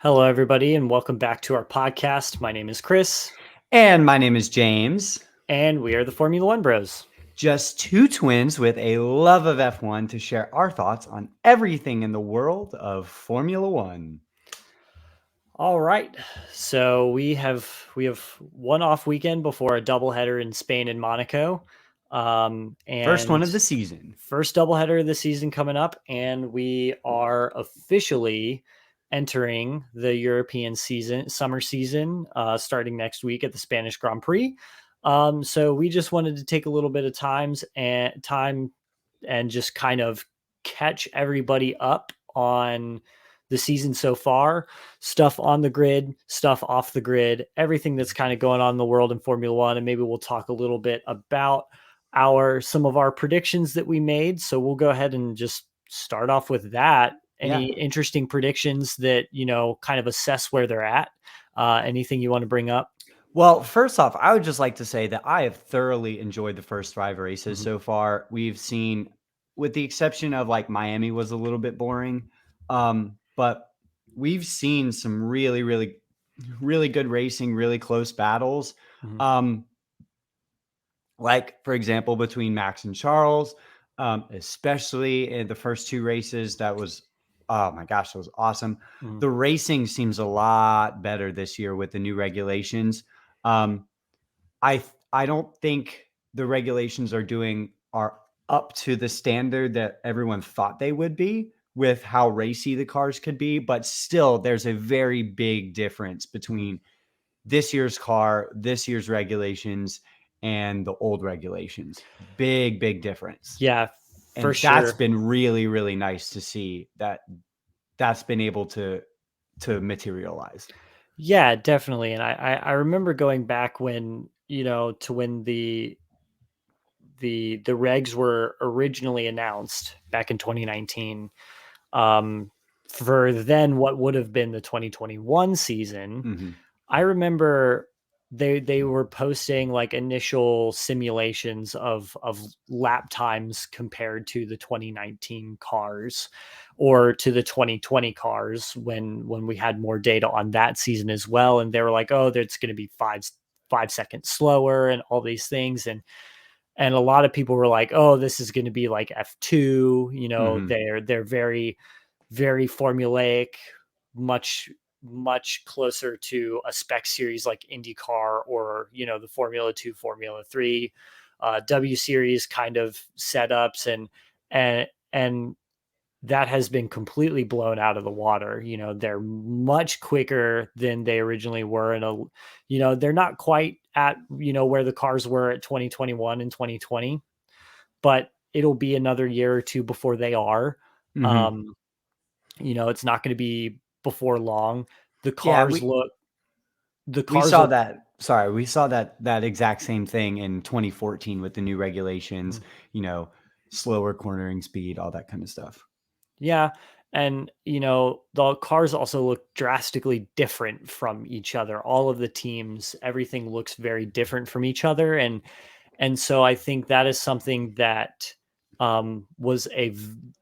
Hello, everybody, and welcome back to our podcast. My name is Chris, And my name is James. and we are the Formula One Bros. Just two twins with a love of F1 to share our thoughts on everything in the world of Formula One. All right, so we have one off weekend before a doubleheader in Spain and Monaco, First one and of the season. first doubleheader of the season coming up, and we are officially entering the European summer season, starting next week at the Spanish Grand Prix. So we just wanted to take a little bit of time and just kind of catch everybody up on the season so far, stuff on the grid, stuff off the grid, everything that's kind of going on in the world in Formula One. And maybe we'll talk a little bit about some of our predictions that we made. So we'll go ahead and just start off with that. Any interesting predictions that, kind of assess where they're at? Anything you want to bring up? Well, first off, I would just like to say that I have thoroughly enjoyed the first five races so far. We've seen, with the exception of like Miami was a little bit boring, but we've seen some really, really, really good racing, really close battles. Like, for example, between Max and Charles, especially in the first two races. That was, oh my gosh, that was awesome. The racing seems a lot better this year with the new regulations. Um, I don't think the regulations are up to the standard that everyone thought they would be with how racy the cars could be, but still there's a very big difference between this year's car, this year's regulations, and the old regulations. Big difference. Yeah, for And sure. that's been really, really nice to see that's been able to materialize. Yeah, definitely. And I remember going back when, to when the regs were originally announced back in 2019, for then what would have been the 2021 season. I remember they were posting like initial simulations of lap times compared to the 2019 cars or to the 2020 cars when we had more data on that season as well, and they were like, oh, that's going to be 5 seconds slower and all these things. And a lot of people were like, oh, this is going to be like F2. They're very, very formulaic, much closer to a spec series like IndyCar or, the Formula 2, Formula 3, W series kind of setups. And that has been completely blown out of the water. They're much quicker than they originally were. And, they're not quite at, where the cars were at 2021 and 2020, but it'll be another year or two before they are. It's not going to be before long. The cars look, we saw that. Sorry, we saw that exact same thing in 2014 with the new regulations, slower cornering speed, all that kind of stuff. Yeah. And, the cars also look drastically different from each other. All of the teams, everything looks very different from each other. And so I think that is something that was a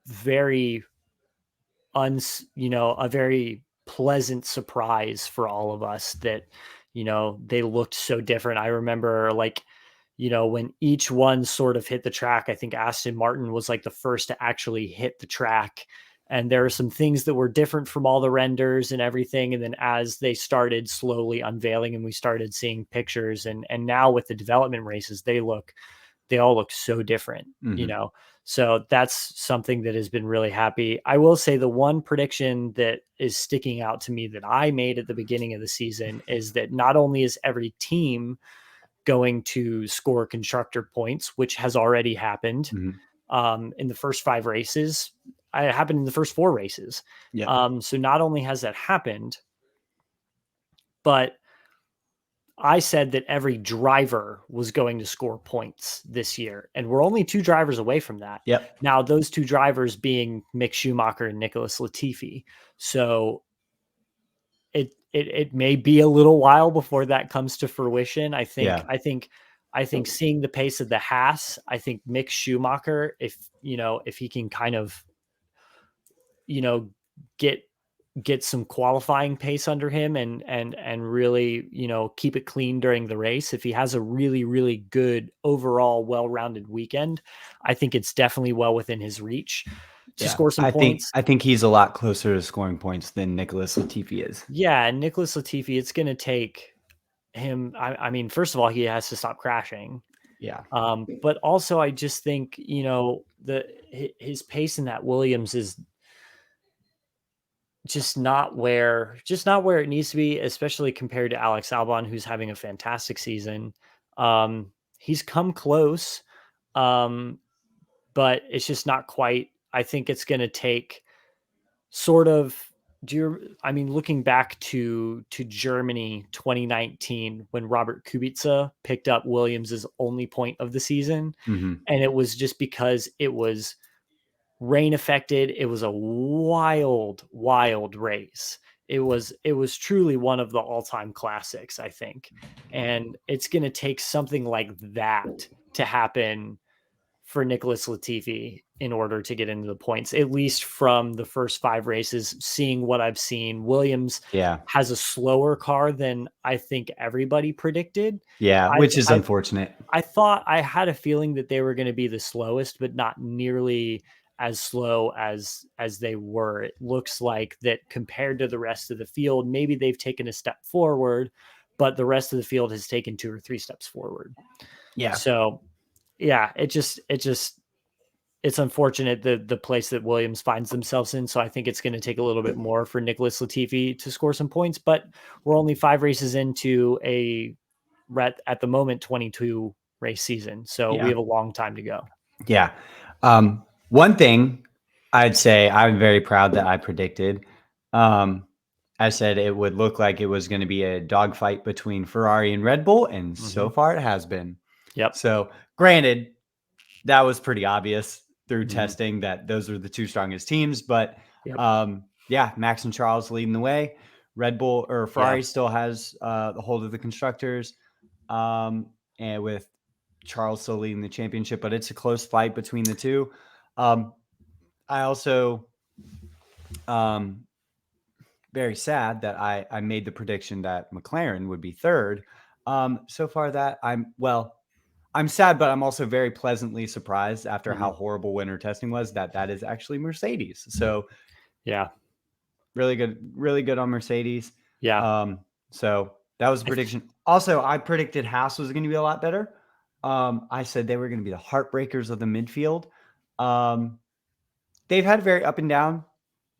very, a very pleasant surprise for all of us that, they looked so different. I remember when each one sort of hit the track, I think Aston Martin was like the first to actually hit the track. And there are some things that were different from all the renders and everything. And then as they started slowly unveiling and we started seeing pictures and now with the development races, they all look so different, So that's something that has been really happy. I will say the one prediction that is sticking out to me that I made at the beginning of the season is that not only is every team going to score constructor points, which has already happened in the first 5 races. It happened in the first 4 races. So not only has that happened, but I said that every driver was going to score points this year, and we're only 2 drivers away from that. Now, those 2 drivers being Mick Schumacher and Nicholas Latifi. So it may be a little while before that comes to fruition. I think seeing the pace of the Haas, I think Mick Schumacher, if he can kind of, get get some qualifying pace under him and really, keep it clean during the race, if he has a really, really good overall well-rounded weekend, I think it's definitely well within his reach to Yeah, score some points. I think he's a lot closer to scoring points than Nicholas Latifi is. Yeah, and Nicholas Latifi, it's going to take him. I mean, first of all, he has to stop crashing. Yeah. But also, I just think his pace in that Williams is just not where it needs to be, especially compared to Alex Albon, who's having a fantastic season. He's come close, um, but it's just not quite. I think it's going to take sort of. Looking back to Germany 2019 when Robert Kubica picked up Williams's only point of the season, Mm-hmm. and it was just because it was rain affected. It was a wild, wild race. It was truly one of the all-time classics, I think. And it's going to take something like that to happen for Nicholas Latifi in order to get into the points, at least from the first 5 races. Seeing what I've seen, Williams Yeah. has a slower car than I think everybody predicted. Yeah, I which is I unfortunate. I had a feeling that they were going to be the slowest, but not nearly as slow as they were. It looks like that compared to the rest of the field, maybe they've taken a step forward, but the rest of the field has taken 2 or 3 steps forward. Yeah. So yeah, it's unfortunate the place that Williams finds themselves in. So I think it's going to take a little bit more for Nicholas Latifi to score some points, but we're only 5 races into at the moment 22 race season. So we Yeah. have a long time to go. Yeah. One thing I'd say I'm very proud that I predicted. Um, I said it would look like it was going to be a dogfight between Ferrari and Red Bull, and so Mm-hmm. far it has been. Yep. So, granted, that was pretty obvious through Mm-hmm. testing that those are the two strongest teams. But Yep. yeah, Max and Charles leading the way. Red Bull or Yeah. Ferrari still has the hold of the constructors, and with Charles still leading the championship, but it's a close fight between the two. I also very sad that I made the prediction that McLaren would be third. So far that I'm sad, but I'm also very pleasantly surprised after Mm-hmm. how horrible winter testing was that is actually Mercedes. So Yeah. really good on Mercedes. Yeah. Um, so that was a prediction. Also, I predicted Haas was going to be a lot better. I said they were going to be the heartbreakers of the midfield. They've had a very up and down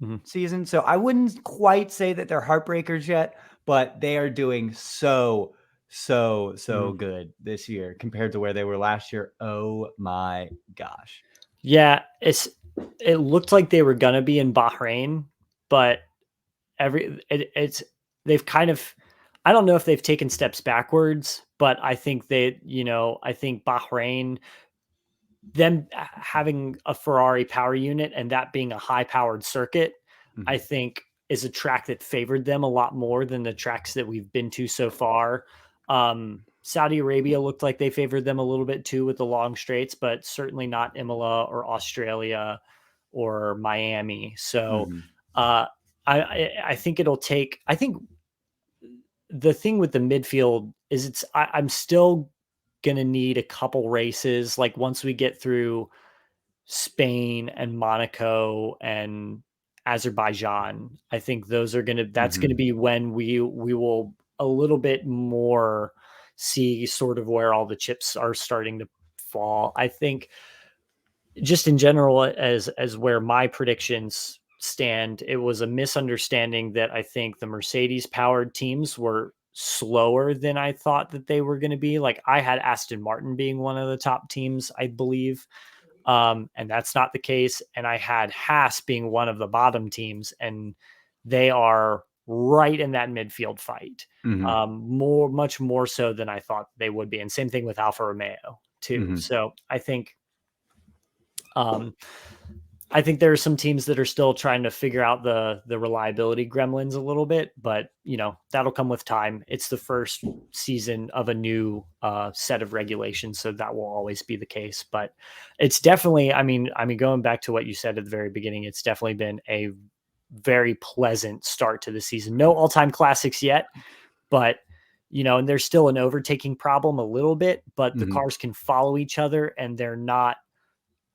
Mm-hmm. season, so I wouldn't quite say that they're heartbreakers yet, but they are doing so Mm-hmm. good this year compared to where they were last year. Oh my gosh. Yeah. It looked like they were gonna be in Bahrain, but it's they've kind of, I don't know if they've taken steps backwards, but I think I think Bahrain, them having a Ferrari power unit and that being a high powered circuit, I Mhm. think is a track that favored them a lot more than the tracks that we've been to so far. Saudi Arabia looked like they favored them a little bit too with the long straights, but certainly not Imola or Australia or Miami. So Mhm. uh, I think it'll take. I think the thing with the midfield is I'm still gonna need a couple races. Like once we get through Spain and Monaco and Azerbaijan, I think that's gonna Mhm. be when we will a little bit more see sort of where all the chips are starting to fall. I think just in general, as where my predictions stand, it was a misunderstanding that I think the Mercedes powered teams were slower than I thought that they were going to be. Like I had Aston Martin being one of the top teams, I believe. And that's not the case. And I had Haas being one of the bottom teams, and they are right in that midfield fight. Mhm. Much more so than I thought they would be. And same thing with Alfa Romeo too. Mhm. So um, I think there are some teams that are still trying to figure out the reliability gremlins a little bit, but that'll come with time. It's the first season of a new set of regulations, so that will always be the case. But it's definitely, going back to what you said at the very beginning, it's definitely been a very pleasant start to the season. No all-time classics yet, but and there's still an overtaking problem a little bit, but the cars can follow each other and they're not.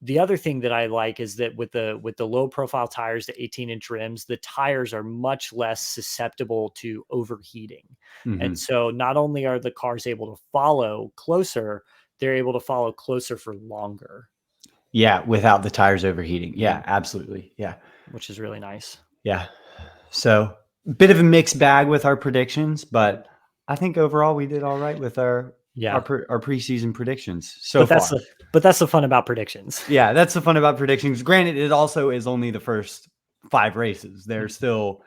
The other thing that I like is that with the low profile tires, the 18-inch rims, the tires are much less susceptible to overheating. And so not only are the cars able to follow closer, they're able to follow closer for longer. Yeah, without the tires overheating. Yeah, absolutely. Yeah. Which is really nice. Yeah. So a bit of a mixed bag with our predictions, but I think overall we did all right with our preseason predictions so far. But that's the fun about predictions. Yeah, that's the fun about predictions. Granted, it also is only the first 5 races. There's still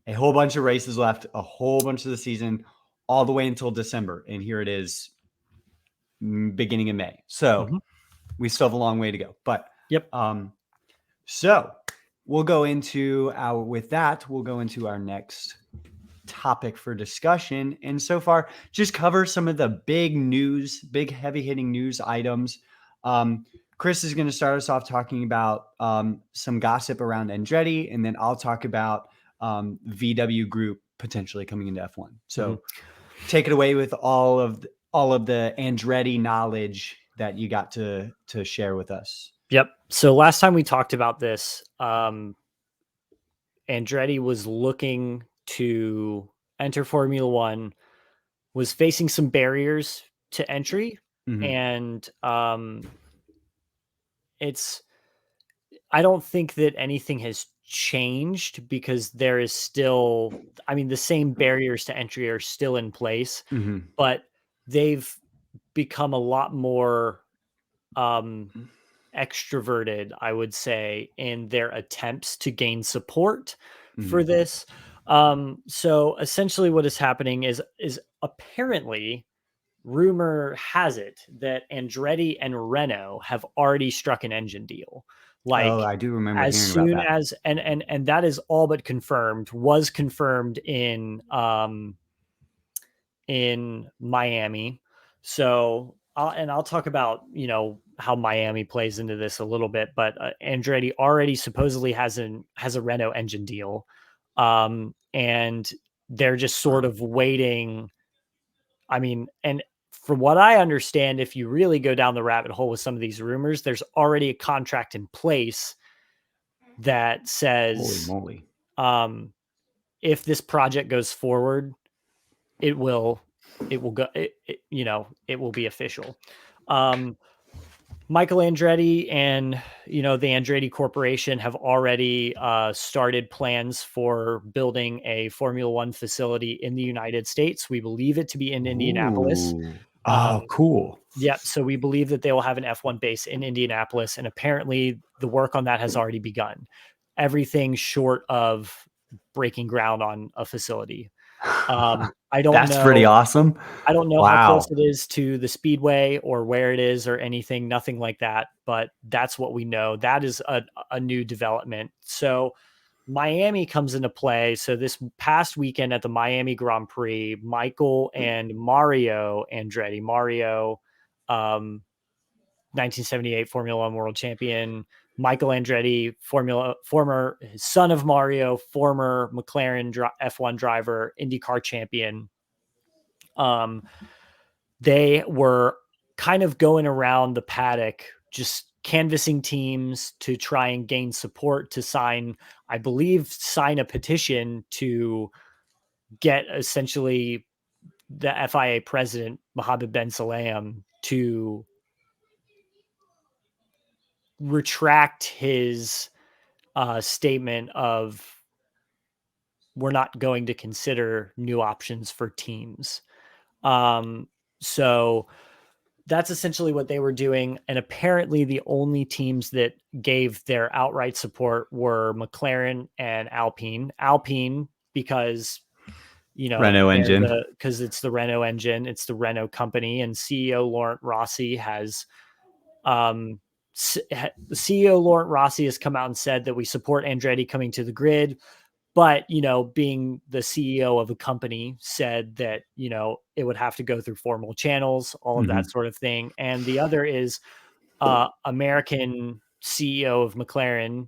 a whole bunch of races left, a whole bunch of the season, all the way until December. And here it is, beginning of May. So we still have a long way to go. But so we'll go into our next topic for discussion. And so far, just cover some of the big heavy hitting news items. Chris is going to start us off talking about some gossip around Andretti, and then I'll talk about VW Group potentially coming into F1. So take it away with all of the Andretti knowledge that you got to share with us. Yep. So last time we talked about this, Andretti was looking to enter Formula One, was facing some barriers to entry. And I don't think that anything has changed because there is still, the same barriers to entry are still in place, but they've become a lot more extroverted, I would say, in their attempts to gain support for this. So essentially what is happening is apparently, rumor has it that Andretti and Renault have already struck an engine deal. I do remember as hearing soon about that. as and that is all but confirmed, was confirmed in Miami. So I'll talk about, how Miami plays into this a little bit, but Andretti already supposedly has a Renault engine deal. And they're just sort of waiting. And from what I understand, if you really go down the rabbit hole with some of these rumors, there's already a contract in place that says, holy moly, if this project goes forward, it will go, it will be official. Michael Andretti and, the Andretti Corporation have already started plans for building a Formula One facility in the United States. We believe it to be in Indianapolis. Oh, cool. Yeah. So we believe that they will have an F1 base in Indianapolis. And apparently the work on that has already begun. Everything short of breaking ground on a facility. I don't That's know. Pretty awesome. I don't know Wow. how close it is to the speedway or where it is or anything, nothing like that, but that's what we know. That is a new development. So Miami comes into play. So this past weekend at the Miami Grand Prix, Michael and Mario Andretti, 1978 Formula One world champion, Michael Andretti, former son of Mario, former McLaren F1 driver, IndyCar champion. They were kind of going around the paddock, just canvassing teams to try and gain support to sign a petition to get essentially the FIA president, Mohammed Ben Sulayem, to retract his statement of, we're not going to consider new options for teams. So that's essentially what they were doing. And apparently the only teams that gave their outright support were McLaren and Alpine. Alpine, because, Renault engine. Because it's the Renault engine, it's the Renault company, and CEO Laurent Rossi has come out and said that we support Andretti coming to the grid. But, being the CEO of a company, said that, it would have to go through formal channels, all of that sort of thing. And the other is American CEO of McLaren,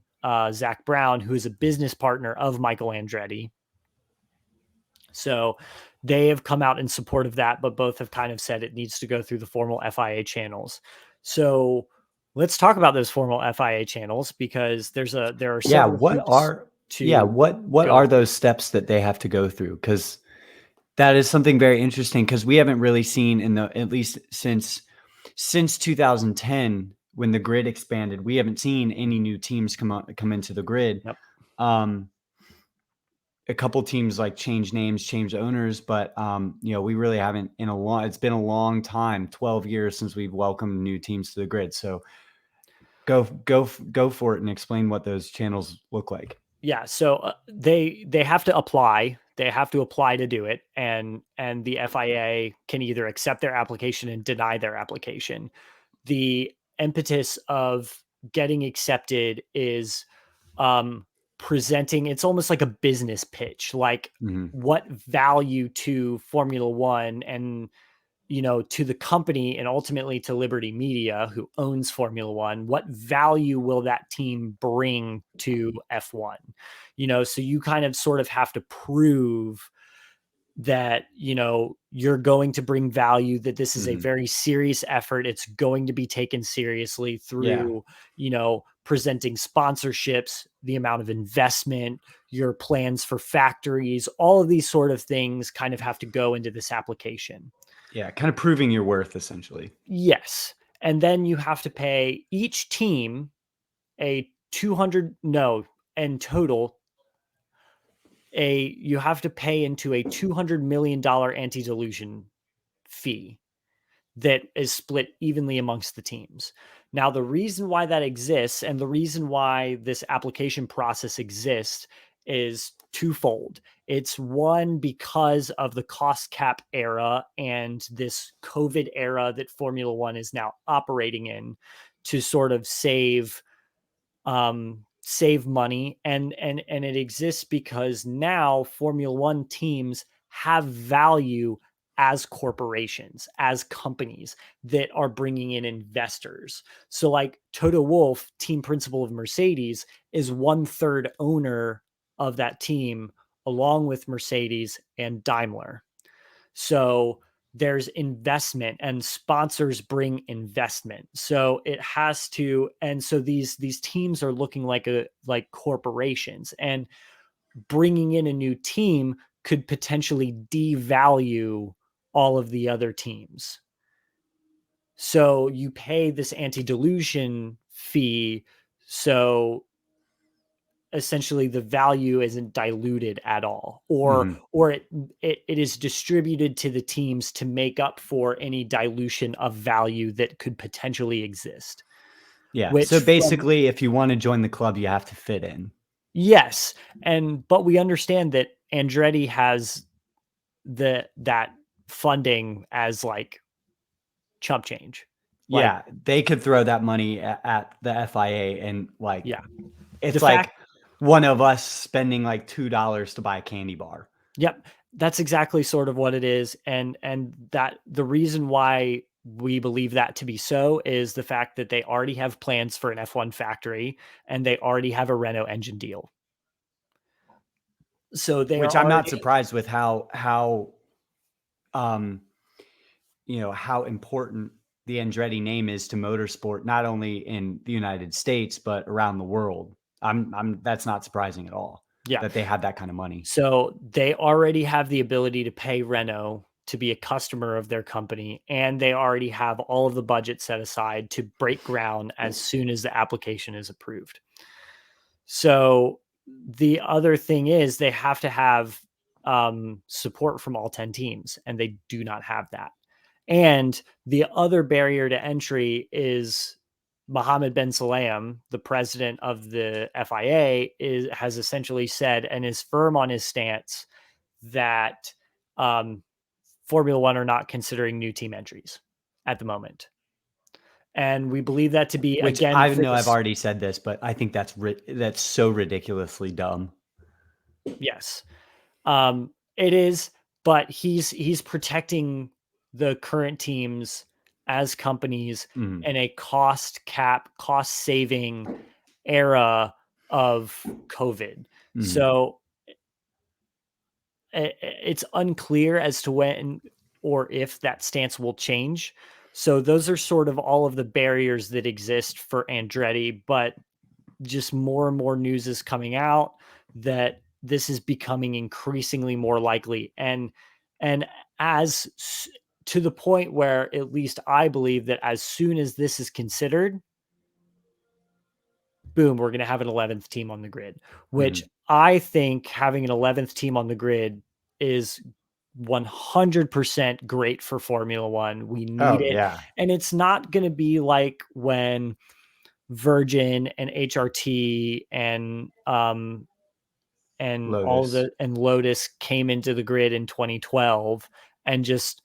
Zach Brown, who is a business partner of Michael Andretti. So they have come out in support of that, but both have kind of said it needs to go through the formal FIA channels. So let's talk about those formal FIA channels, because there are Yeah, several hoops to what go are through. those steps that they have to go through? Because that is something very interesting, because we haven't really seen at least since 2010, when the grid expanded, we haven't seen any new teams come into the grid. Yep. Um, a couple teams like change names, change owners, but we really haven't it's been a long time, 12 years since we've welcomed new teams to the grid. So go for it and explain what those channels look like. Yeah, so they have to apply. They have to apply to do it, and the FIA can either accept their application and deny their application. The impetus of getting accepted is presenting. It's almost like a business pitch, like Mhm. what value to Formula One and to the company, and ultimately to Liberty Media, who owns Formula One, what value will that team bring to F1? So you kind of sort of have to prove that, you're going to bring value, that this is a Mhm. very serious effort. It's going to be taken seriously Yeah. through, presenting sponsorships, the amount of investment, your plans for factories, all of these sort of things kind of have to go into this application. Yeah, kind of proving your worth, essentially. Yes. And then you have to pay each team a 200, no, in total, you have to pay into a $200 million anti-dilution fee that is split evenly amongst the teams. Now, the reason why that exists, and the reason why this application process exists, is twofold. It's one, because of the cost cap era and this COVID era that Formula One is now operating in, to sort of save money, and it exists because now Formula One teams have value as corporations, as companies that are bringing in investors. So like Toto Wolff, team principal of Mercedes, is 1/3 owner of that team, along with Mercedes and Daimler. So there's investment, and sponsors bring investment. So it has to, and so these teams are looking like corporations, and bringing in a new team could potentially devalue all of the other teams. So you pay this anti-dilution fee, so essentially the value isn't diluted at all, or Mhm. it is distributed to the teams to make up for any dilution of value that could potentially exist. Yeah. Which So from basically, if you want to join the club, you have to fit in. Yes, but we understand that Andretti has that funding as like chump change. Like, Yeah, they could throw that money at the FIA, and yeah, the it's fact like one of us spending like $2 to buy a candy bar. Yep, that's exactly sort of what it is, and that the reason why we believe that to be so is the fact that they already have plans for an F1 factory, and they already have a Renault engine deal. So they are Which I'm not already surprised with um how important the Andretti name is to motorsport, not only in the United States but around the world. I'm That's not surprising at all yeah. that they have that kind of money. So they already have the ability to pay Renault to be a customer of their company, and they already have all of the budget set aside to break ground as soon as the application is approved. So the other thing is they have to have support from all 10 teams, and they do not have that. And the other barrier to entry is Mohammed Ben Sulayem, the president of the FIA, has essentially said and is firm on his stance that um, Formula One are not considering new team entries at the moment. And we believe that to be, Which again, I for know I've this. already said this, but I think that's so ridiculously dumb. Yes. It is, but he's protecting the current teams as companies Mhm. in a cost saving era of COVID. Mhm. So it's unclear as to when or if that stance will change. So those are sort of all of the barriers that exist for Andretti, but just more and more news is coming out that this is becoming increasingly more likely. And as to the point where at least I believe that as soon as this is considered, boom, we're going to have an 11th team on the grid, which Mhm. I think having an 11th team on the grid is 100% great for Formula One. We need Oh, it. yeah. And it's not going to be like when Virgin and HRT and all Lotus. the and Lotus came into the grid in 2012 and just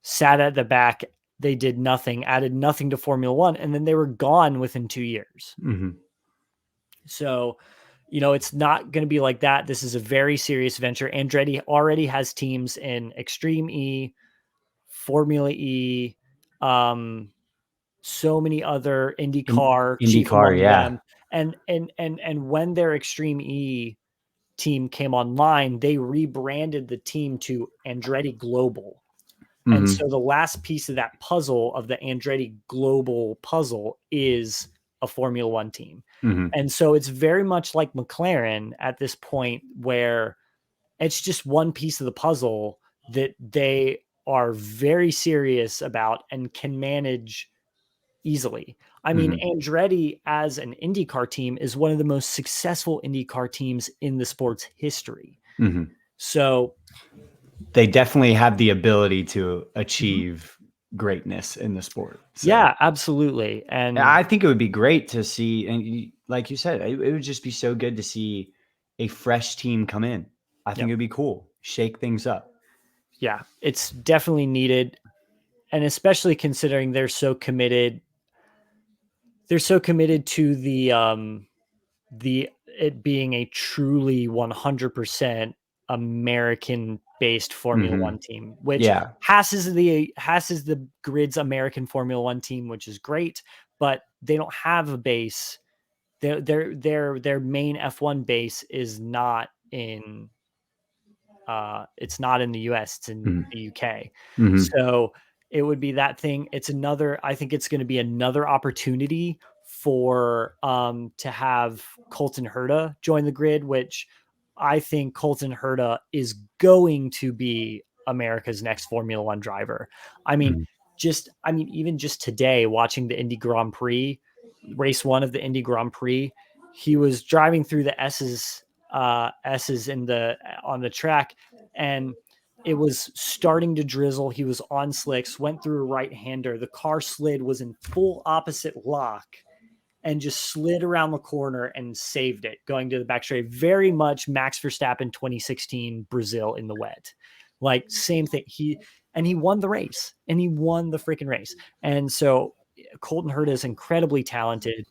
sat at the back. They did nothing, added nothing to Formula One, and then they were gone within 2 years. Mhm. So, it's not going to be like that. This is a very serious venture. Andretti already has teams in Extreme E, Formula E, um, so many other IndyCar, chief IndyCar, among yeah. them. And when their Extreme E team came online, they rebranded the team to Andretti Global. And Mhm. so the last piece of that puzzle of the Andretti Global puzzle is a Formula One team. Mhm. And so it's very much like McLaren at this point, where it's just one piece of the puzzle that they are very serious about and can manage easily. I mean, Mhm. Andretti as an IndyCar team is one of the most successful IndyCar teams in the sport's history. Mhm. So, They definitely have the ability to mhm. achieve greatness in the sport. So, Yeah, absolutely. And I think it would be great to see, and like you said, it would just be so good to see a fresh team come in. I think yep, it'd be cool, shake things up. yeah, it's definitely needed. And especially considering they're so committed to the it being a truly 100% American based Formula Hmm. One team, which Yeah. Haas is the grid's American Formula One team, which is great, but they don't have a base. Their main F1 base is not in it's not in the US, it's in Hmm. the UK. Hmm. So it would be that thing. I think it's going to be another opportunity for to have Colton Herta join the grid, which I think Colton Herta is going to be America's next Formula One driver. I mean, Hmm. even just today, watching the Indy Grand Prix, race one of the Indy Grand Prix, he was driving through the S's in the on the track, and it was starting to drizzle. He was on slicks, went through a right hander. The car slid, was in full opposite lock, and just slid around the corner and saved it, going to the back straight. Very much Max Verstappen 2016 Brazil in the wet. Like, same thing. He won the race, and he won the freaking race. And so Colton Herta is incredibly talented.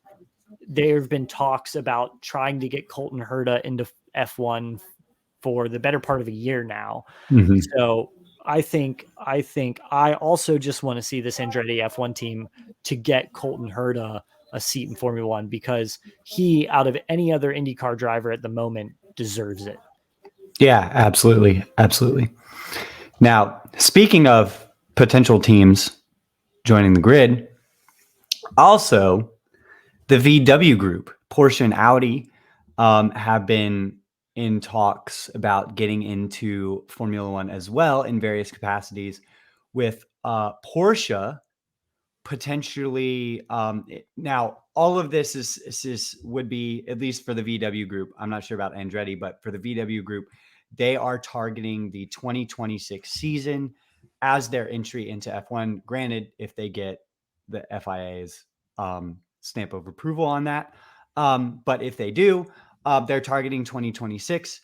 There have been talks about trying to get Colton Herta into F1 for the better part of a year now. Hmm. So I think I also just want to see this Andretti F1 team to get Colton Herta a seat in Formula One, because he, out of any other IndyCar driver at the moment, deserves it. Yeah, absolutely. Absolutely. Now, speaking of potential teams joining the grid, also the VW group, Porsche and Audi, have been in talks about getting into Formula One as well in various capacities, with Porsche potentially. Now, all of this would be, at least for the VW group. I'm not sure about Andretti, but for the VW group, they are targeting the 2026 season as their entry into F1. Granted, if they get the FIA's stamp of approval on that, but if they do, they're targeting 2026.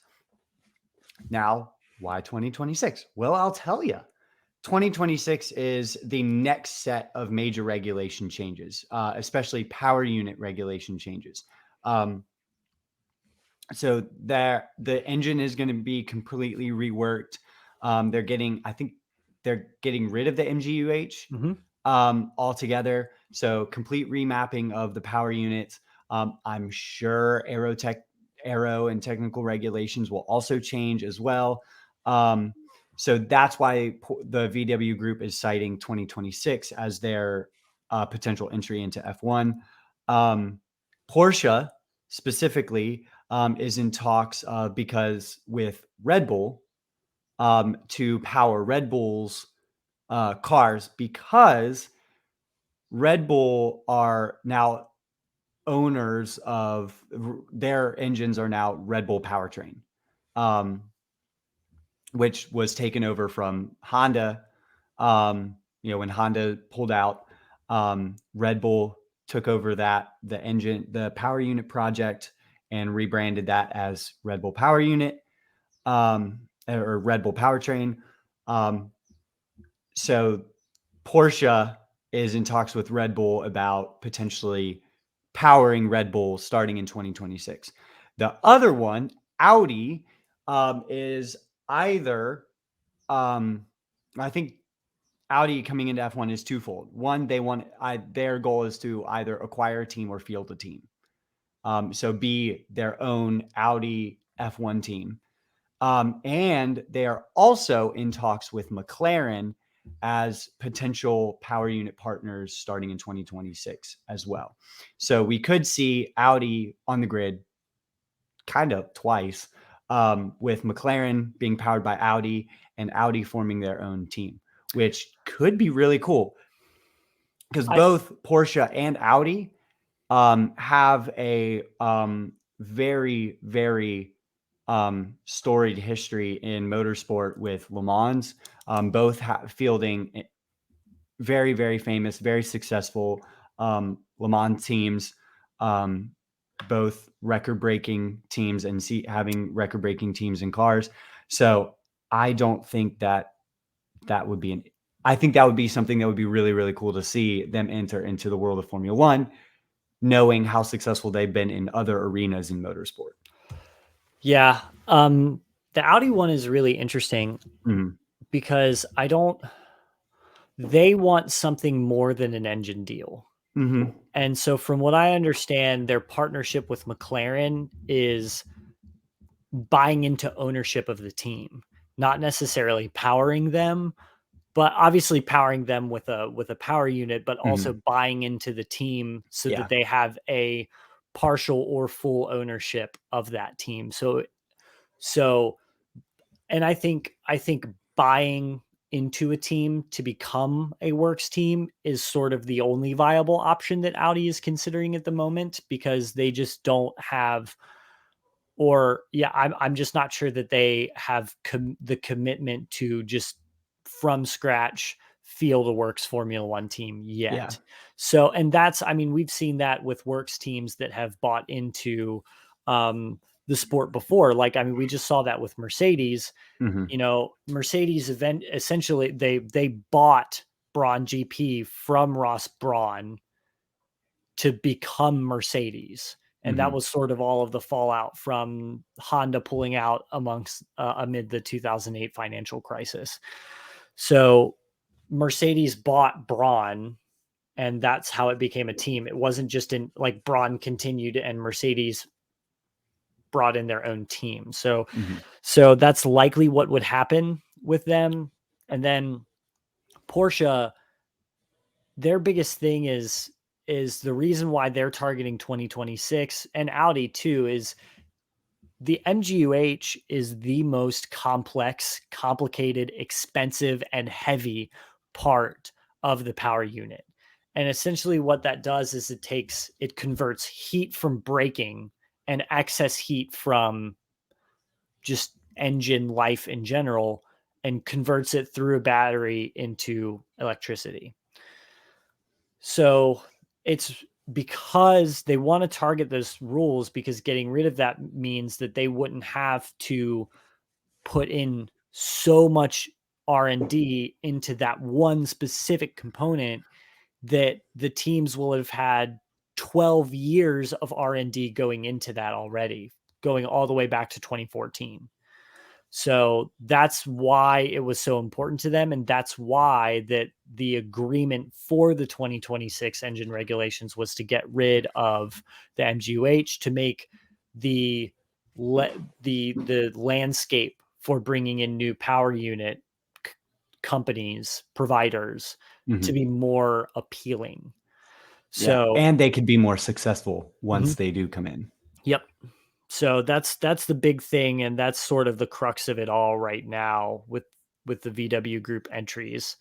Now, why 2026? Well, I'll tell you. 2026 is the next set of major regulation changes, especially power unit regulation changes. Um, so the engine is going to be completely reworked. I think they're getting rid of the MGUH Mm-hmm. altogether. So complete remapping of the power units. I'm sure aero and technical regulations will also change as well. So that's why the VW group is citing 2026 as their potential entry into F1. Porsche specifically is in talks because with Red Bull to power Red Bull's cars, because Red Bull are now owners of their engines are now Red Bull powertrain, um, which was taken over from Honda. When Honda pulled out, Red Bull took over the engine, the power unit project, and rebranded that as Red Bull Power Unit, or Red Bull Powertrain. So Porsche is in talks with Red Bull about potentially powering Red Bull starting in 2026. The other one, Audi, is either, I think Audi coming into F1 is twofold. One, their goal is to either acquire a team or field a team. So be their own Audi F1 team. And they are also in talks with McLaren as potential power unit partners starting in 2026 as well. So we could see Audi on the grid kind of twice, with McLaren being powered by Audi and Audi forming their own team, which could be really cool because both Porsche and Audi have a very, very storied history in motorsport with Le Mans, both fielding very, very famous, very successful Le Mans teams, both record-breaking teams and having record-breaking teams in cars. So I don't think that would be I think that would be something that would be really, really cool to see them enter into the world of Formula One, knowing how successful they've been in other arenas in motorsport. Yeah. The Audi one is really interesting because they want something more than an engine deal. And so from what I understand, their partnership with McLaren is buying into ownership of the team, not necessarily powering them, but obviously powering them with a power unit, but also buying into the team so that they have a partial or full ownership of that team. And I think buying into a team to become a works team is sort of the only viable option that Audi is considering at the moment, because they just don't have, I'm just not sure that they have the commitment to just from scratch field a works Formula One team yet. Yeah. So, and we've seen that with works teams that have bought into the sport before. We just saw that with Mercedes. Mercedes essentially they bought Braun GP from Ross Braun to become Mercedes. And that was sort of all of the fallout from Honda pulling out amid the 2008 financial crisis. So Mercedes bought Braun, and that's how it became a team. It wasn't just Braun continued and Mercedes brought in their own team. So that's likely what would happen with them. And then Porsche, their biggest thing is the reason why they're targeting 2026, and Audi too, is the MGUH is the most complex, complicated, expensive, and heavy part of the power unit. And essentially what that does is it converts heat from braking and excess heat from just engine life in general and converts it through a battery into electricity. So it's because they want to target those rules, because getting rid of that means that they wouldn't have to put in so much R&D into that one specific component that the teams will have had 12 years of R&D going into that already, going all the way back to 2014. So that's why it was so important to them. And that's why that the agreement for the 2026 engine regulations was to get rid of the MGUH to make the the landscape for bringing in new power unit companies, providers, to be more appealing. Yeah, So, and they could be more successful once mhm, they do come in. yep. So that's the big thing, and that's sort of the crux of it all right now with the VW Group entries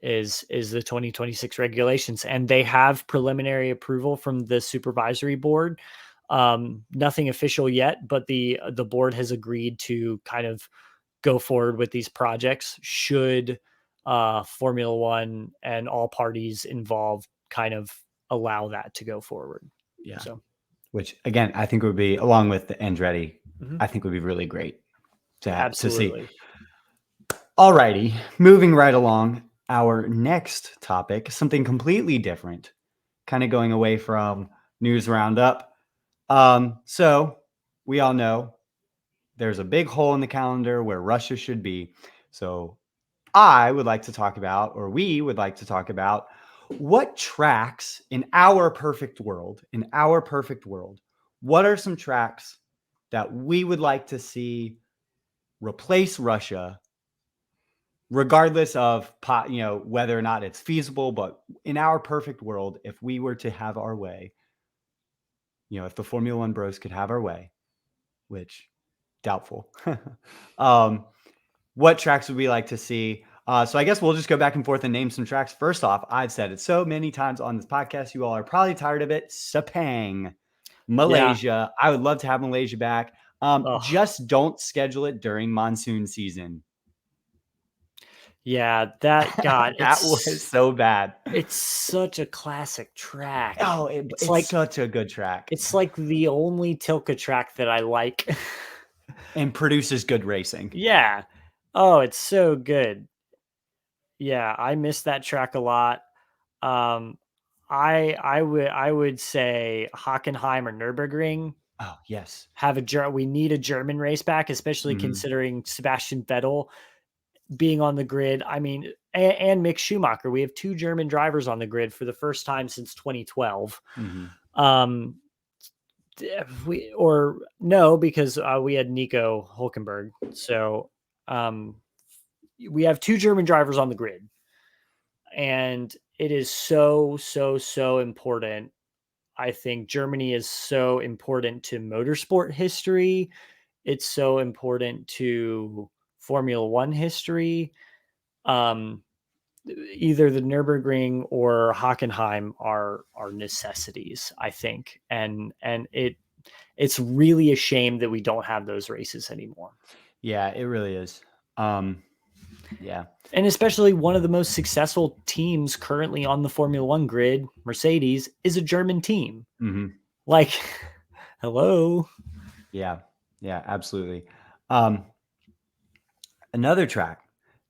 is the 2026 regulations, and they have preliminary approval from the supervisory board. Nothing official yet, but the board has agreed to kind of go forward with these projects should Formula One and all parties involved kind of allow that to go forward. Yeah. So, Which again, I think would be, along with the Andretti, mhm, I think would be really great to see. absolutely. Alrighty, moving right along. Our next topic, something completely different, kind of going away from news roundup. So we all know there's a big hole in the calendar where Russia should be. So I would like to talk about, or we would like to talk about, what tracks in our perfect world, what are some tracks that we would like to see replace Russia, regardless of whether or not it's feasible. But in our perfect world, if we were to have our way, if the Formula One bros could have our way, which doubtful, um, what tracks would we like to see? So I guess we'll just go back and forth and name some tracks. First off, I've said it so many times on this podcast, you all are probably tired of it. Sepang, Yeah. Malaysia. I would love to have Malaysia back. Oh, Just don't schedule it during monsoon season. yeah. That God, That was so bad. it's such a classic track. Oh, It's it's like such a good track it's like the only Tilka track that I like. and produces good racing. Yeah. Oh, it's so good. Yeah, I miss that track a lot. Um, I would say Hockenheim or Nürburgring Oh, yes. have we need a German race back, especially Mhm. considering Sebastian Vettel being on the grid. I mean, and Mick Schumacher. We have two German drivers on the grid for the first time since 2012. Mhm. Um, we or no, because we had Nico Hulkenberg. So um, we have two German drivers on the grid, and it is so important. I think Germany is so important to motorsport history. It's so important to Formula One history. Um, Either the Nurburgring or Hockenheim are necessities, I think, and it's really a shame that we don't have those races anymore. Yeah, it really is. Yeah. And especially one of the most successful teams currently on the Formula One grid, Mercedes, is a German team. Mhm. Like, hello. Yeah. Yeah, absolutely. Um, Another track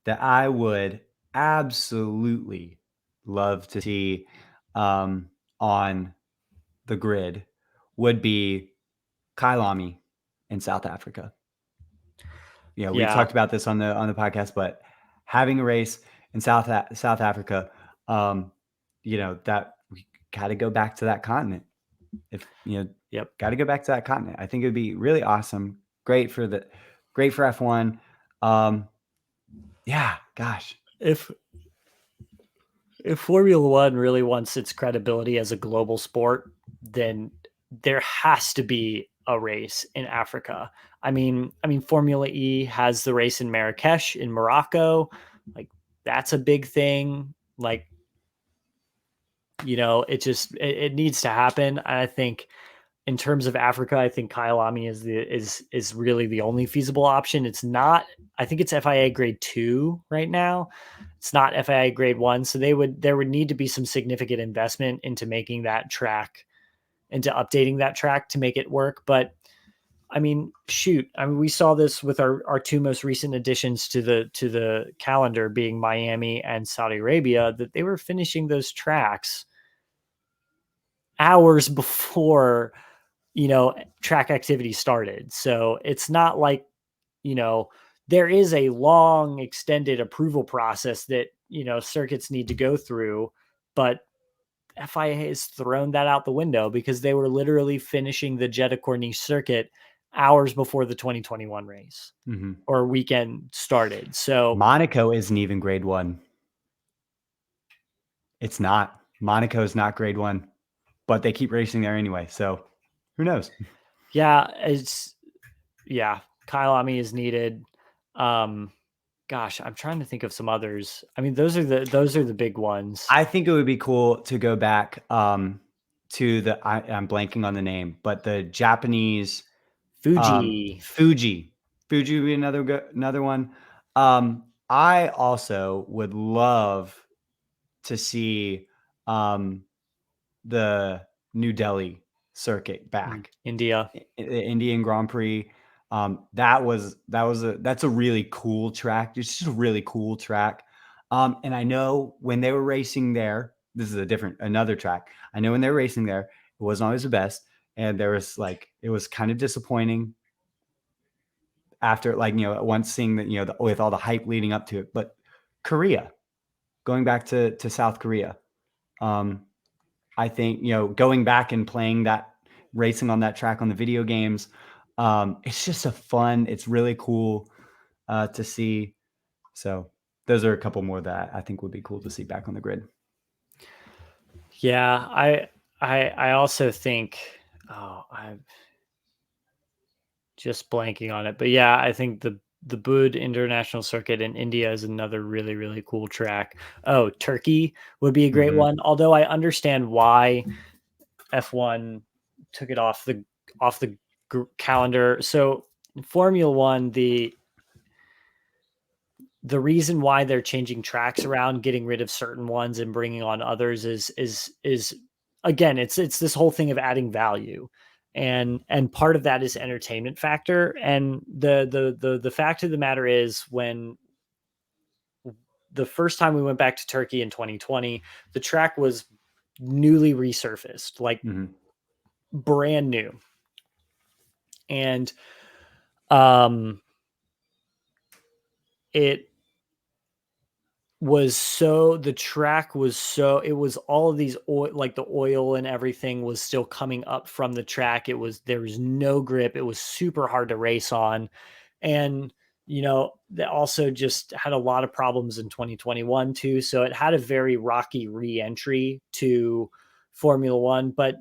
that I would absolutely love to see on the grid would be Kailami in South Africa. We Yeah. talked about this on the podcast, but having a race in South Africa, that we got to go back to that continent. If Yep. got to go back to that continent. I think it would be really awesome. Great for F1. Yeah, gosh. If if Formula One really wants its credibility as a global sport, then there has to be a race in Africa. I mean, Formula E has the race in Marrakesh in Morocco. Like that's a big thing. Like, it needs to happen. I think in terms of Africa, I think Kyalami is really the only feasible option. It's not. I think it's FIA grade 2 right now. It's not FIA grade 1, so there would need to be some significant investment into making that track, into updating that track to make it work. But I mean, shoot, I mean, we saw this with our two most recent additions to the calendar, being Miami and Saudi Arabia, that they were finishing those tracks hours before track activity started. So it's not like, you know, there is a long extended approval process that, circuits need to go through, but FIA has thrown that out the window because they were literally finishing the Jeddah Corniche circuit hours before the 2021 race or weekend started. So Monaco isn't even grade 1. It's not. Monaco is not grade 1, but they keep racing there anyway. So who knows? yeah, Kyalami is needed. Gosh, I'm trying to think of some others. I mean, those are the big ones. I think it would be cool to go back to I'm blanking on the name, but the Japanese Fuji. Fuji would be another one. I also would love to see the New Delhi circuit back. India. Indian Grand Prix. That's a really cool track. It's just a really cool track. And I know when they were racing there, this is another track. I know when they were racing there, it wasn't always the best. And it was kind of disappointing after, once seeing that, with all the hype leading up to it. But Korea, going back to South Korea, I think, going back and playing that, racing on that track on the video games, it's just it's really cool to see. So those are a couple more that I think would be cool to see back on the grid. Yeah, I also think, I'm just blanking on it, but yeah, I think the Bud International Circuit in India is another really, really cool track. Oh, Turkey would be a great one. Although I understand why F1 took it off the calendar. So Formula One, the reason why they're changing tracks around, getting rid of certain ones and bringing on others is again, it's this whole thing of adding value. And part of that is entertainment factor. And the fact of the matter is, when the first time we went back to Turkey in 2020, the track was newly resurfaced, like brand new. And it was the track was it was all of these oil, like the oil and everything was still coming up from the track. There was no grip. It was super hard to race on. And, they also just had a lot of problems in 2021 too. So it had a very rocky re-entry to Formula One. But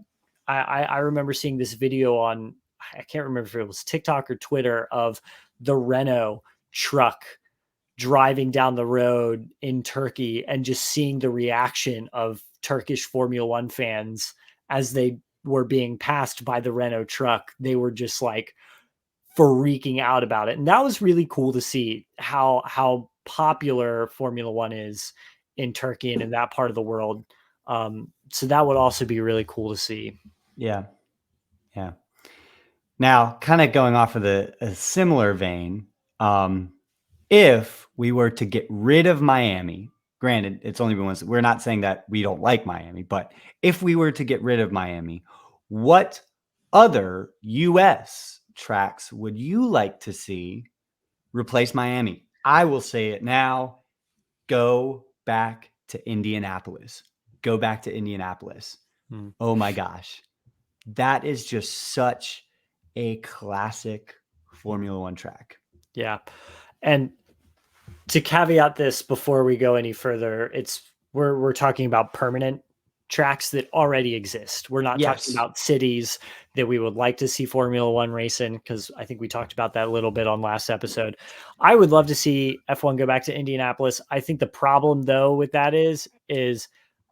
I remember seeing this video on, I can't remember if it was TikTok or Twitter, of the Renault truck driving down the road in Turkey and just seeing the reaction of Turkish Formula One fans as they were being passed by the Renault truck. They were just like freaking out about it. And that was really cool to see how popular Formula One is in Turkey and in that part of the world. So that would also be really cool to see. Yeah. Yeah. Now, kind of going off of a similar vein, if we were to get rid of Miami, granted, it's only been once. We're not saying that we don't like Miami, but if we were to get rid of Miami, what other U.S. tracks would you like to see replace Miami? I will say it now. Go back to Indianapolis. Go back to Indianapolis. Oh my gosh. That is just such a classic Formula One track. Yeah. And to caveat this before we go any further, we're talking about permanent tracks that already exist. We're not talking about cities that we would like to see Formula One race in, because I think we talked about that a little bit on last episode. I would love to see F1 go back to Indianapolis. I think the problem though with that is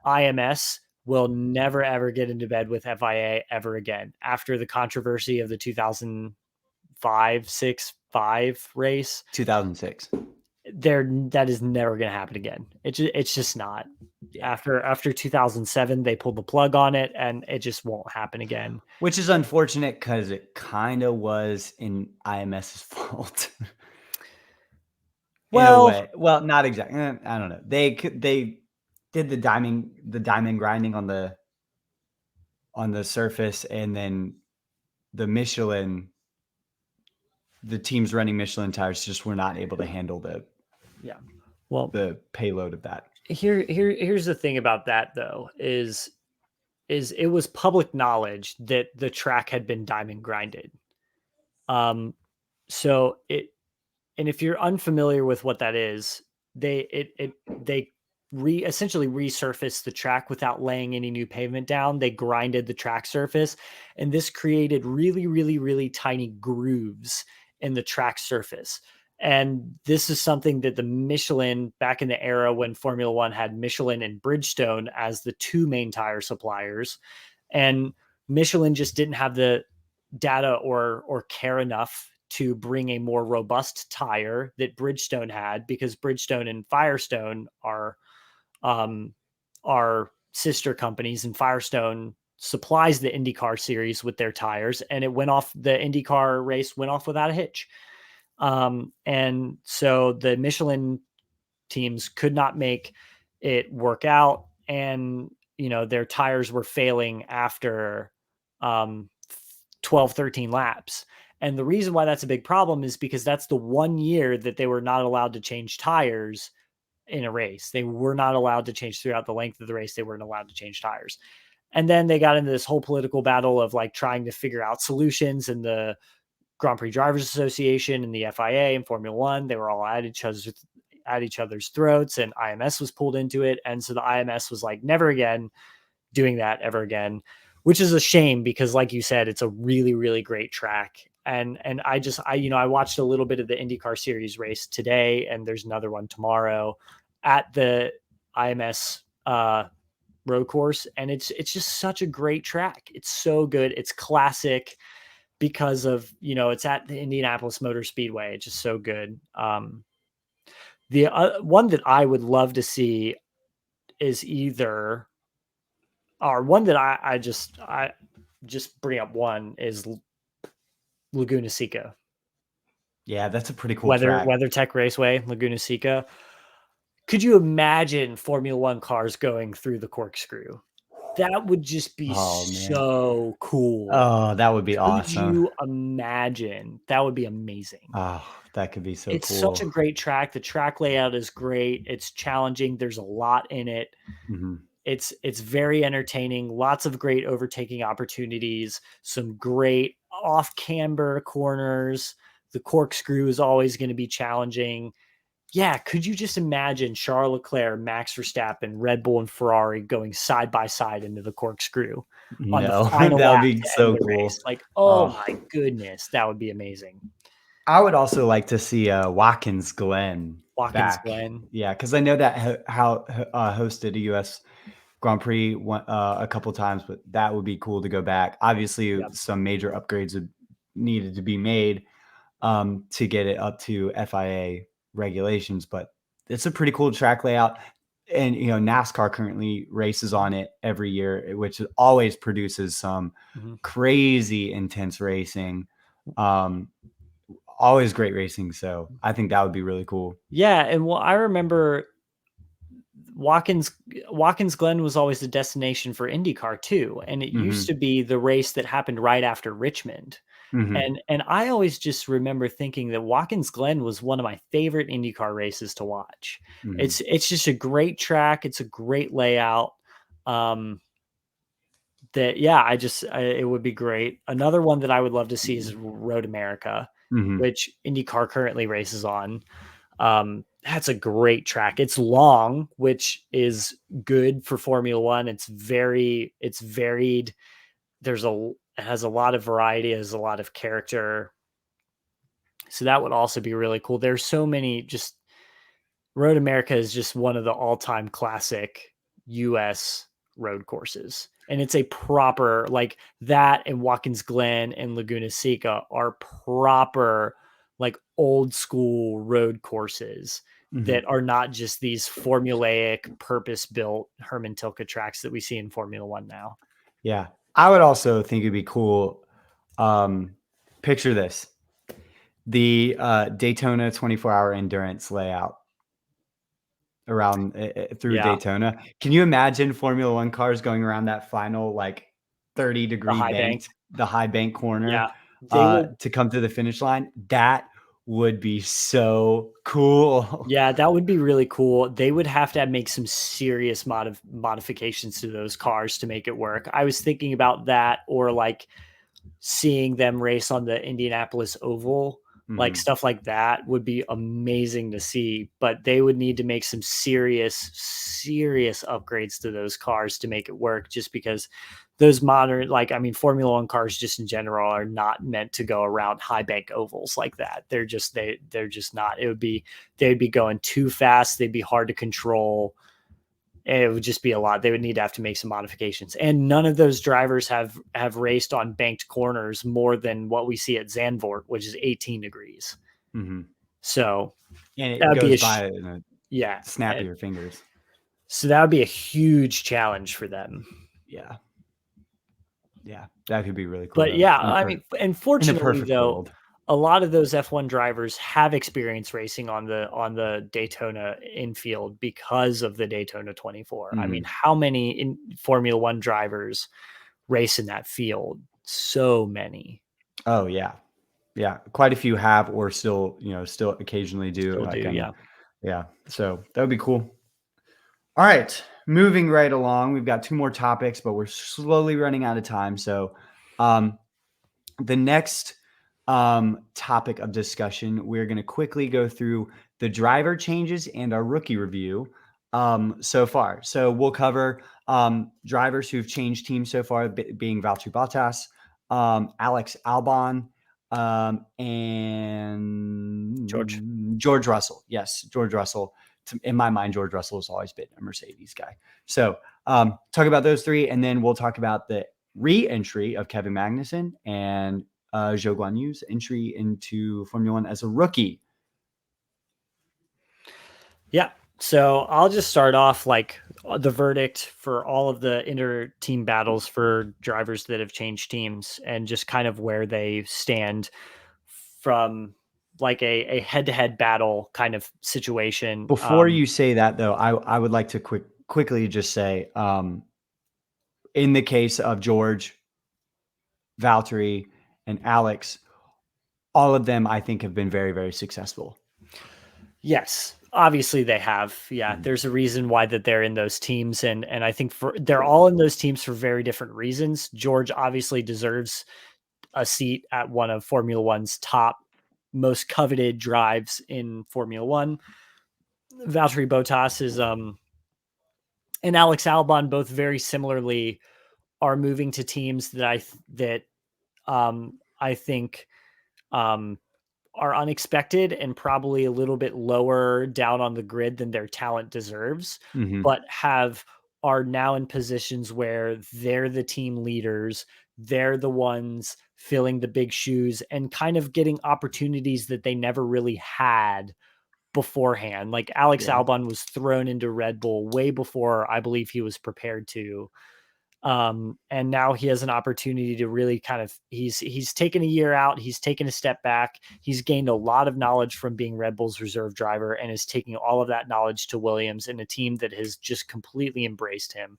IMS will never ever get into bed with FIA ever again after the controversy of the 2005 race. 2006. That is never going to happen again. It's just not. Yeah. After 2007, they pulled the plug on it, and it just won't happen again. Which is unfortunate because it kind of was in IMS's fault. Well, in a way. Well, not exactly. I don't know. They did the diamond grinding on the surface, and then the Michelin the teams running Michelin tires just were not able to handle Yeah. Well, the payload of that. here's the thing about that though is it was public knowledge that the track had been diamond grinded. Um, so it and if you're unfamiliar with what that is, they essentially resurfaced the track without laying any new pavement down. They grinded the track surface, and this created really, really, really tiny grooves in the track surface. And this is something that the Michelin, back in the era when Formula One had Michelin and Bridgestone as the two main tire suppliers, and Michelin just didn't have the data or care enough to bring a more robust tire that Bridgestone had, because Bridgestone and Firestone are sister companies, and Firestone supplies the IndyCar series with their tires, and the IndyCar race went off without a hitch. And so the Michelin teams could not make it work out, and their tires were failing after um 12, 13 laps. And the reason why that's a big problem is because that's the one year that they were not allowed to change tires in a race. They were not allowed to change throughout the length of the race. They weren't allowed to change tires. And then they got into this whole political battle of like trying to figure out solutions, and the Grand Prix Drivers Association and the FIA and Formula One, they were all at each other's throats, and IMS was pulled into it. And so the IMS was like, never again doing that ever again, which is a shame because, like you said, it's a really, really great track. And I watched a little bit of the IndyCar series race today, and there's another one tomorrow at the IMS road course. And it's just such a great track. It's so good. It's classic because of, it's at the Indianapolis Motor Speedway. It's just so good. The one that I would love to see is either, or one that I just bring up, one is Laguna Seca. Yeah, that's a pretty cool track. WeatherTech Raceway, Laguna Seca. Could you imagine Formula One cars going through the corkscrew? That would just be Oh man. so cool. Oh, that would be Could awesome. you imagine? That would be amazing. Oh, that could be so It's such cool. a great track. The track layout is great. It's challenging. There's a lot in it. Mhm. It's very entertaining. Lots of great overtaking opportunities. Some great off camber corners. The corkscrew is always going to be challenging. Yeah, could you just imagine Charles Leclerc, Max Verstappen, Red Bull, and Ferrari going side by side into the corkscrew on the No, final that would lap be to end so the race? cool. Like, oh Oh, my goodness, that would be amazing. I would also like to see Watkins Glen Watkins back. Glen. Yeah, because I know that hosted a U.S. Grand Prix a couple times, but that would be cool to go back. Obviously, Yep. some major upgrades would needed to be made to get it up to FIA regulations, but it's a pretty cool track layout. And NASCAR currently races on it every year, which always produces some Mhm. crazy intense racing. Um, Always great racing. So I think that would be really cool. Yeah, and well, I remember Watkins Watkins Glen was always the destination for IndyCar too, and it used Hmm. to be the race that happened right after Richmond. Hmm. And I always just remember thinking that Watkins Glen was one of my favorite IndyCar races to watch. Hmm. It's just a great track. It's a great layout. Um, that yeah, it would be great. Another one that I would love to see is Road America, Hmm. which IndyCar currently races on. That's a great track. It's long, which is good for Formula One. It's varied. It has a lot of variety, it has a lot of character. So that would also be really cool. There's so many. Just Road America is just one of the all-time classic US road courses. And it's a proper, like, that, and Watkins Glen and Laguna Seca are proper, like, old school road courses Hmm. that are not just these formulaic, purpose-built Herman Tilke tracks that we see in Formula One now. Yeah. I would also think it'd be cool. Um, Picture this: the Daytona 24-hour endurance layout around through Yeah, Daytona. Can you imagine Formula One cars going around that final like 30 the degree high bank. banked, the high bank Yeah. corner? They would to come to the finish line. That would be so cool. Yeah, that would be really cool. They would have to make some serious modifications to those cars to make it work. I was thinking about that, or like seeing them race on the Indianapolis Oval, like Mhm. stuff like that would be amazing to see. But they would need to make some serious upgrades to those cars to make it work, just because those modern, like, I mean, Formula One cars just in general are not meant to go around high bank ovals like that. They're just not. They'd be going too fast. They'd be hard to control. And it would just be a lot. They would need to have to make some modifications. And none of those drivers have raced on banked corners more than what we see at Zandvoort, which is 18 degrees. Mhm. So And that it would be goes by in a yeah. snap of your fingers. So that would be a huge challenge for them. Yeah. Yeah. That could be really cool But though. yeah, I mean, and In a fortunately perfect though, world. a lot of those F1 drivers have experience racing on the Daytona infield because of the Daytona 24. I mean, Mhm. how many in Formula One drivers race in that field? So many Oh, yeah. Yeah, quite a few have or still, still occasionally do, still do. like, Yeah. yeah, so that would be cool. All right, moving right along, we've got 2 more topics, but we're slowly running out of time, so, um, the next, topic of discussion, we're gonna quickly go through the driver changes and our rookie review, so far. So we'll cover, drivers who've changed teams so far, being Valtteri Bottas, Alex Albon, George. and George Russell. Yes, George Russell. In my mind, George Russell has always been a Mercedes guy. So talk about those 3, and then we'll talk about the re-entry of Kevin Magnussen and Zhou Guanyu's entry into Formula One as a rookie. Yeah. So I'll just start off like the verdict for all of the inter team battles for drivers that have changed teams, and just kind of where they stand from like a head to head battle kind of situation. Before you say that, though, I would like to quickly just say, in the case of George, Valtteri, and Alex, all of them I think have been very, very successful. Yes, obviously they have. Yeah, Mhm. there's a reason why that they're in those teams, and I think they're all in those teams for very different reasons. George obviously deserves a seat at one of Formula One's top most coveted drives in Formula One. Valtteri Bottas is and Alex Albon both very similarly are moving to teams that I think um are unexpected and probably a little bit lower down on the grid than their talent deserves, Mhm. but are now in positions where they're the team leaders. They're the ones filling the big shoes and kind of getting opportunities that they never really had beforehand. Like Alex Yeah. Albon was thrown into Red Bull way before I believe he was prepared to. And now he has an opportunity to really kind of he's taken a year out, he's taken a step back, he's gained a lot of knowledge from being Red Bull's reserve driver, and is taking all of that knowledge to Williams in a team that has just completely embraced him.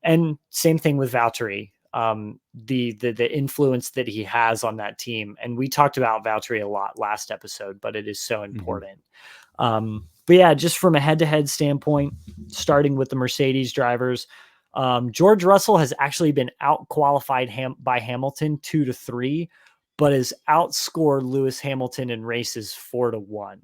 And same thing with Valtteri. The influence that he has on that team, and we talked about Valtteri a lot last episode, but it is so Mhm. important. But yeah, just from a head-to-head standpoint, starting with the Mercedes drivers, George Russell has actually been out qualified by Hamilton 2-3, but has outscored Lewis Hamilton in races 4-1.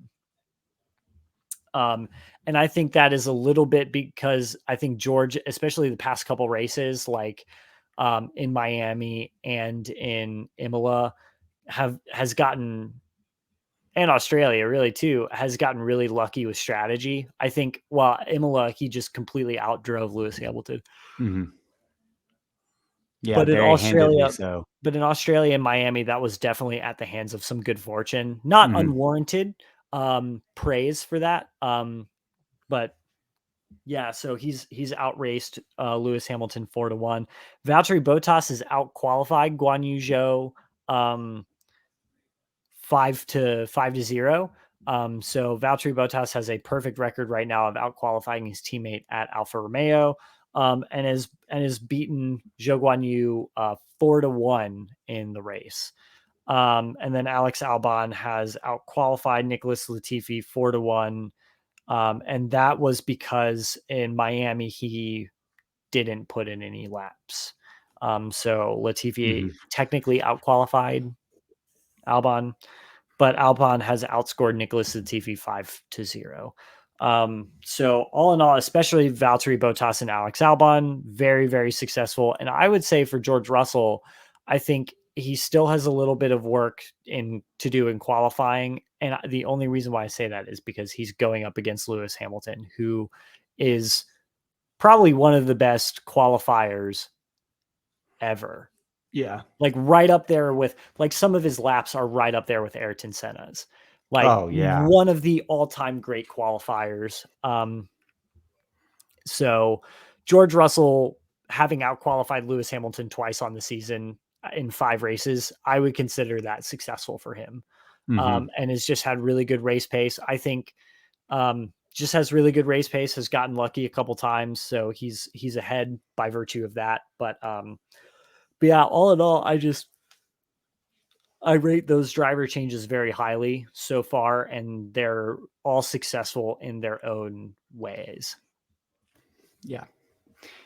Um, and I think that is a little bit because I think George, especially the past couple races, like in Miami and in Imola, has gotten, and Australia really too, has gotten really lucky with strategy. I think, well, Imola, he just completely outdrove Lewis Hamilton. Mhm. Yeah, But in very handedly Australia, so. and Miami, that was definitely at the hands of some good fortune, not Mhm. unwarranted praise for that. But yeah, so he's outraced Lewis Hamilton 4-1. Valtteri Bottas is out qualified Guan Yu Zhou 5-0. So Valtteri Bottas has a perfect record right now of out qualifying his teammate at Alfa Romeo, and has beaten Zhou Guan Yu 4-1 in the race. And then Alex Albon has outqualified Nicholas Latifi 4-1. And that was because in Miami, he didn't put in any laps. So Latifi technically outqualified Albon, but Albon has outscored Nicholas Latifi 5-0. So all in all, especially Valtteri Bottas and Alex Albon, very, very successful. And I would say for George Russell, I think he still has a little bit of work to do in qualifying. And the only reason why I say that is because he's going up against Lewis Hamilton, who is probably one of the best qualifiers ever. Yeah. Like right up there with, like, some of his laps are right up there with Ayrton Senna's. Like Oh, yeah. one of the all-time great qualifiers. So George Russell having outqualified Lewis Hamilton twice on the season in 5 races, I would consider that successful for him. And has just had really good race pace. I think just has really good race pace, has gotten lucky a couple times. So he's ahead by virtue of that. But yeah, all in all, I rate those driver changes very highly so far, and they're all successful in their own ways. Yeah.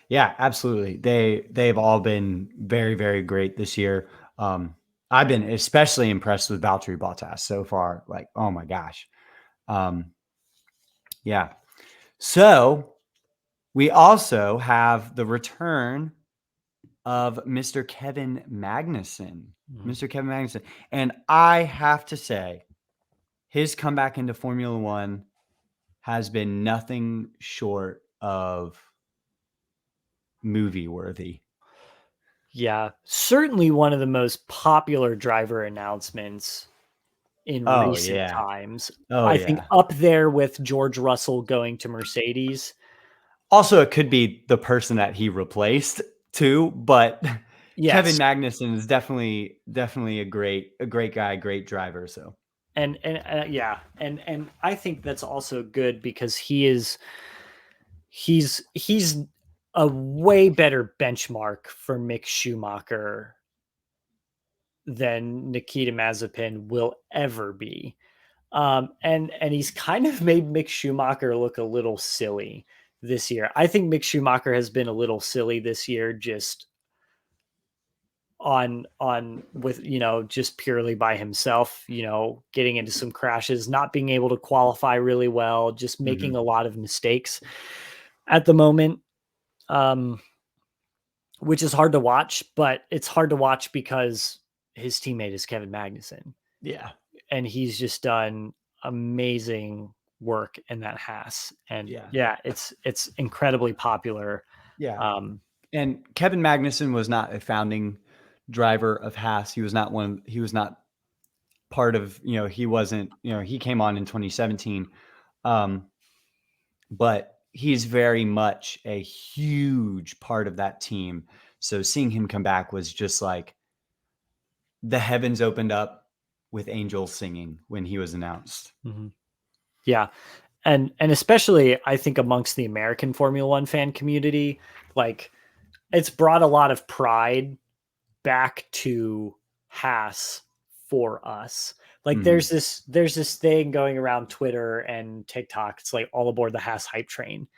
Yeah, absolutely. They've all been very, very great this year. I've been especially impressed with Valtteri Bottas so far. Like, oh my gosh. Yeah. So we also have the return of Mr. Kevin Magnussen. Mr. Kevin Magnussen. And I have to say, his comeback into Formula One has been nothing short of movie worthy. Yeah, certainly one of the most popular driver announcements in Oh, recent yeah. times. Oh, I think yeah. up there with George Russell going to Mercedes. Also, it could be the person that he replaced too, but Kevin Yes. Magnussen is definitely a great guy, great driver. So And yeah, and I think that's also good because he's a way better benchmark for Mick Schumacher than Nikita Mazepin will ever be. And he's kind of made Mick Schumacher look a little silly this year. I think Mick Schumacher has been a little silly this year, just on with, just purely by himself, getting into some crashes, not being able to qualify really well, just making a lot of mistakes at the moment. Which is hard to watch, but it's hard to watch because his teammate is Kevin Magnussen, yeah, and he's just done amazing work in that Haas. And yeah, yeah, it's incredibly popular. yeah. Um, And Kevin Magnussen was not a founding driver of Haas. He was not one. He was not part of. He wasn't. He came on in 2017, but he's very much a huge part of that team. So seeing him come back was just like the heavens opened up with angels singing when he was announced. yeah, and especially I think amongst the American Formula One fan community, like, it's brought a lot of pride back to Haas for us. Like, Mhm. there's this thing going around Twitter and TikTok. It's like all aboard the Haas hype train.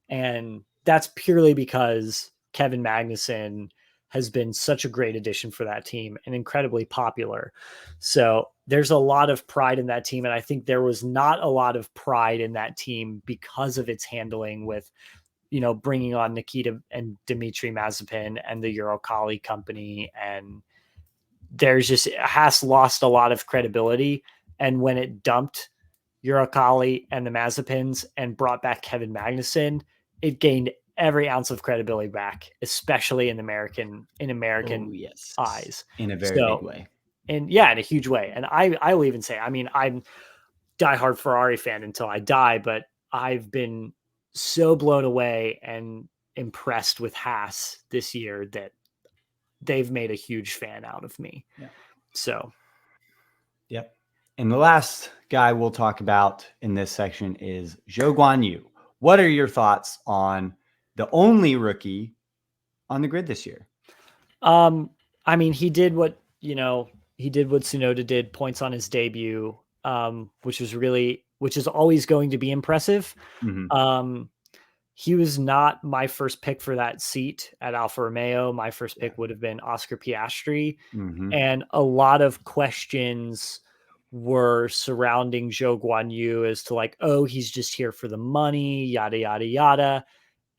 And that's purely because Kevin Magnussen has been such a great addition for that team and incredibly popular. So there's a lot of pride in that team. And I think there was not a lot of pride in that team because of its handling with, bringing on Nikita and Dmitry Mazepin and the Eurocali company. And there's just, Haas lost a lot of credibility. And when it dumped Eurocali and the Mazepins and brought back Kevin Magnussen, it gained every ounce of credibility back, especially in Oh, American yes. eyes. In a very big So, way. and yeah, in a huge way. And I will even say, I mean, I'm diehard Ferrari fan until I die, but I've been so blown away and impressed with Haas this year that they've made a huge fan out of me. Yeah. So, Yep. And the last guy we'll talk about in this section is Zhou Guanyu. What are your thoughts on the only rookie on the grid this year? I mean, he did what, He did what Tsunoda did, points on his debut, which is always going to be impressive. Mhm. Um, he was not my first pick for that seat at Alfa Romeo. My first Yeah. pick would have been Oscar Piastri. Mhm. And a lot of questions were surrounding Zhou Guanyu as to like, oh, he's just here for the money, yada, yada, yada.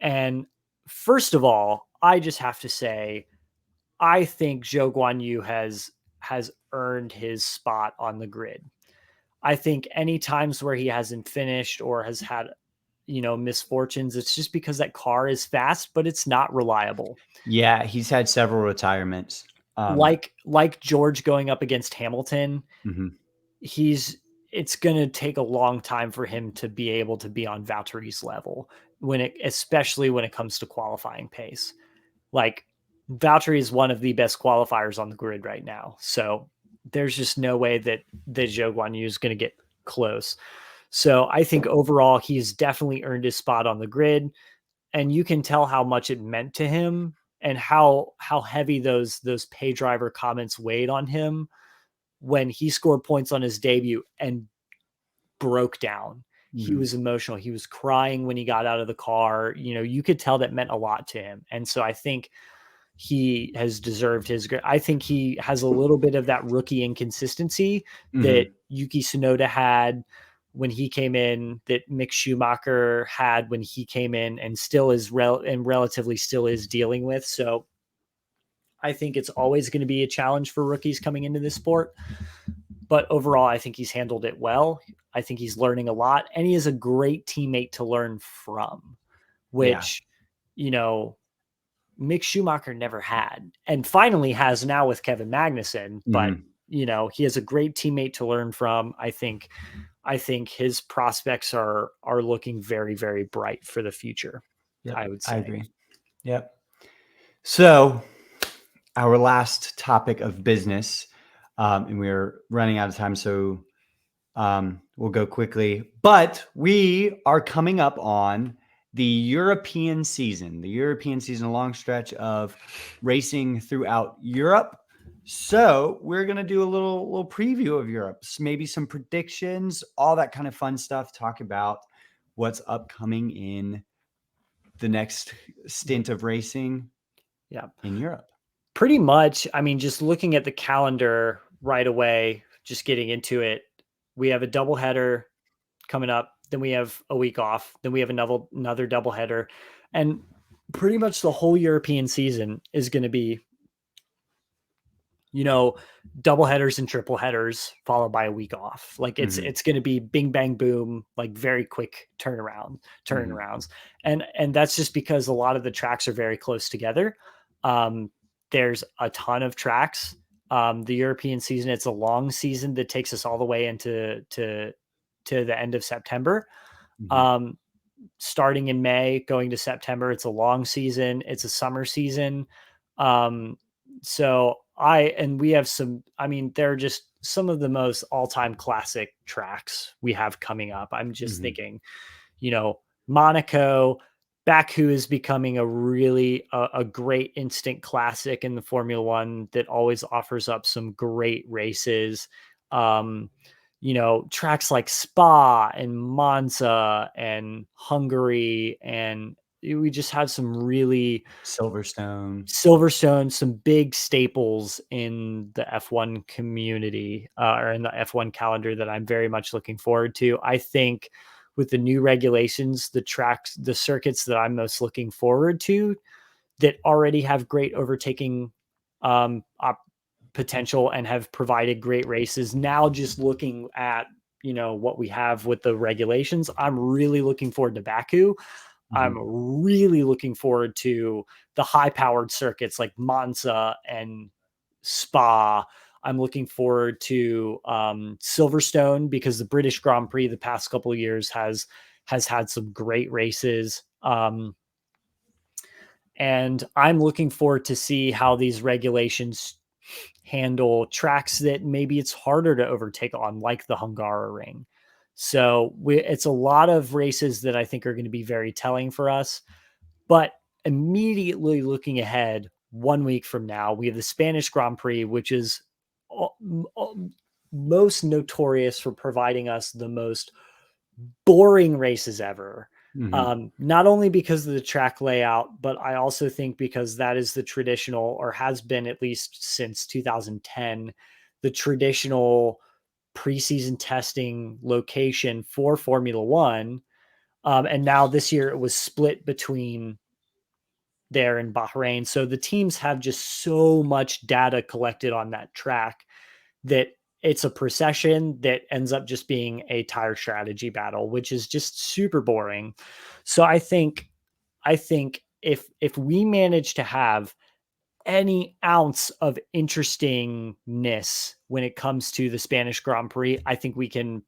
And first of all, I just have to say, I think Zhou Guanyu has earned his spot on the grid. I think any times where he hasn't finished or has had, misfortunes, it's just because that car is fast, but it's not reliable. Yeah, he's had several retirements. Um, Like George going up against Hamilton, mhm. he's it's going to take a long time for him to be able to be on Valtteri's level especially when it comes to qualifying pace. Like Valtteri is one of the best qualifiers on the grid right now. So there's just no way that Zhou Guanyu is going to get close. So I think overall he's definitely earned his spot on the grid, and you can tell how much it meant to him and how heavy those pay driver comments weighed on him when he scored points on his debut and broke down. He Mhm. was emotional. He was crying when he got out of the car. You could tell that meant a lot to him. And so I think he has deserved his. I think he has a little bit of that rookie inconsistency that Mhm. Yuki Tsunoda had when he came in, that Mick Schumacher had when he came in, and still is relatively still is dealing with. So I think it's always going to be a challenge for rookies coming into this sport. But overall, I think he's handled it well. I think he's learning a lot, and he is a great teammate to learn from, Yeah. which, you know, Mick Schumacher never had, and finally has now with Kevin Magnussen. But Mhm. he has a great teammate to learn from. I think his prospects are looking very, very bright for the future, Yep, I would I say. agree. Yep. So, our last topic of business, and we're running out of time, so we'll go quickly. But we are coming up on the European season. The European season, a long stretch of racing throughout Europe. So we're gonna do a little preview of Europe, maybe some predictions, all that kind of fun stuff. Talk about what's upcoming in the next stint of racing Yeah. in Europe. Pretty much. I mean, just looking at the calendar right away, just getting into it, we have a doubleheader coming up. Then we have a week off. Then we have another doubleheader, and pretty much the whole European season is going to be, you know, double headers and triple headers followed by a week off. Like it's Mhm, it's going to be bing bang boom, like very quick mhm, turnarounds. And that's just because a lot of the tracks are very close together. Um there's a ton of tracks. The European season, it's a long season that takes us all the way into to the end of September. mhm, Um Starting in May, going to September. It's a long season. It's a summer season. Um, we have some, I mean, they're just some of the most all time classic tracks we have coming up. I'm just mhm. thinking, Monaco, Baku is becoming a great instant classic in the Formula One that always offers up some great races. Um, tracks like Spa and Monza and Hungary, and we just have some really Silverstone. Silverstone, some big staples in the F1 community, or in the F1 calendar that I'm very much looking forward to. I think with the new regulations, the circuits that I'm most looking forward to that already have great overtaking potential and have provided great races. Now, just looking at what we have with the regulations, I'm really looking forward to Baku. I'm Mhm, really looking forward to the high powered circuits like Monza and Spa. I'm looking forward to Silverstone because the British Grand Prix the past couple of years has had some great races. And I'm looking forward to see how these regulations handle tracks that maybe it's harder to overtake on, like the Hungaroring. So it's a lot of races that I think are going to be very telling for us. But immediately looking ahead, 1 week from now, we have the Spanish Grand Prix, which is most notorious for providing us the most boring races ever. Mhm. Not only because of the track layout, but I also think because that is the traditional, or has been at least since 2010, the traditional preseason testing location for Formula One. And now this year it was split between there and Bahrain. So the teams have just so much data collected on that track that it's a procession that ends up just being a tire strategy battle, which is just super boring. So I think if we manage to have any ounce of interestingness when it comes to the Spanish Grand Prix, I think we can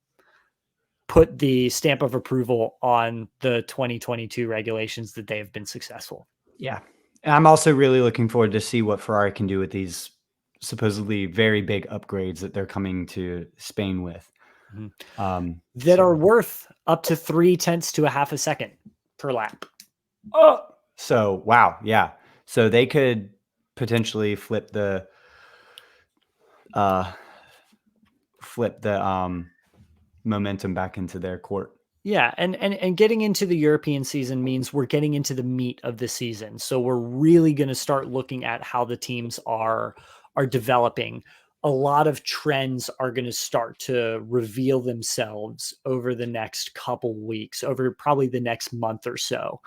put the stamp of approval on the 2022 regulations that they have been successful. Yeah. And I'm also really looking forward to see what Ferrari can do with these supposedly very big upgrades that they're coming to Spain with. Mhm. Um, That are so, worth up to 0.3 to a half a second per lap. oh, so wow, yeah. So they could potentially uh, flip the momentum back into their court. Yeah, and getting into the European season means we're getting into the meat of the season. So we're really going to start looking at how the teams are developing. A lot of trends are going to start to reveal themselves over the next couple weeks, over probably the next month or so.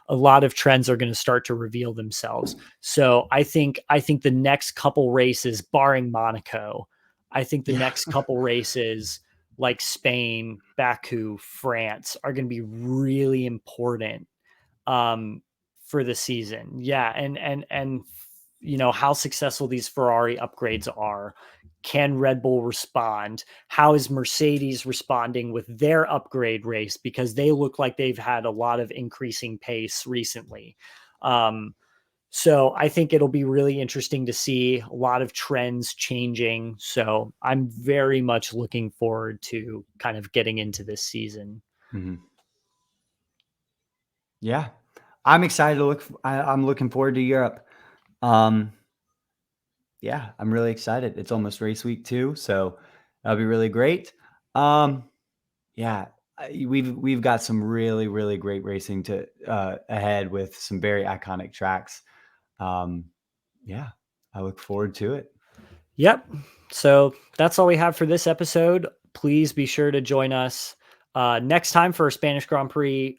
A lot of trends are going to start to reveal themselves. So I think the next couple races, barring Monaco, I think the Yeah. next couple races like Spain, Baku, France are going to be really important um, for the season. Yeah, and how successful these Ferrari upgrades are. Can Red Bull respond? How is Mercedes responding with their upgrade race? Because they look like they've had a lot of increasing pace recently. Um, so I think it'll be really interesting to see a lot of trends changing. So I'm very much looking forward to kind of getting into this season. Mhm. Yeah. I'm excited to I'm looking forward to Europe. Um, yeah, I'm really excited. It's almost race week too, so that'll be really great. Um, yeah, we've got some really really great racing to ahead with some very iconic tracks. Um, yeah, I look forward to it. Yep. So that's all we have for this episode. Please be sure to join us next time for a Spanish Grand Prix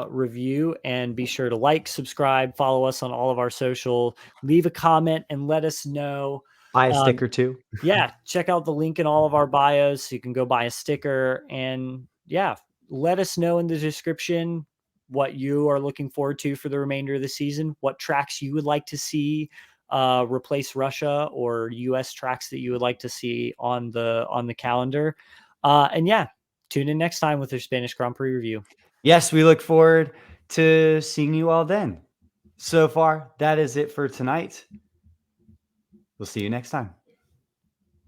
review, and be sure to like, subscribe, follow us on all of our social, leave a comment, and let us know. Buy a Um, sticker too. yeah, check out the link in all of our bios so you can go buy a sticker. And yeah, let us know in the description what you are looking forward to for the remainder of the season, what tracks you would like to see replace Russia, or US tracks that you would like to see on the calendar. And yeah, tune in next time with our Spanish Grand Prix review. Yes, we look forward to seeing you all then. So far, that is it for tonight. We'll see you next time.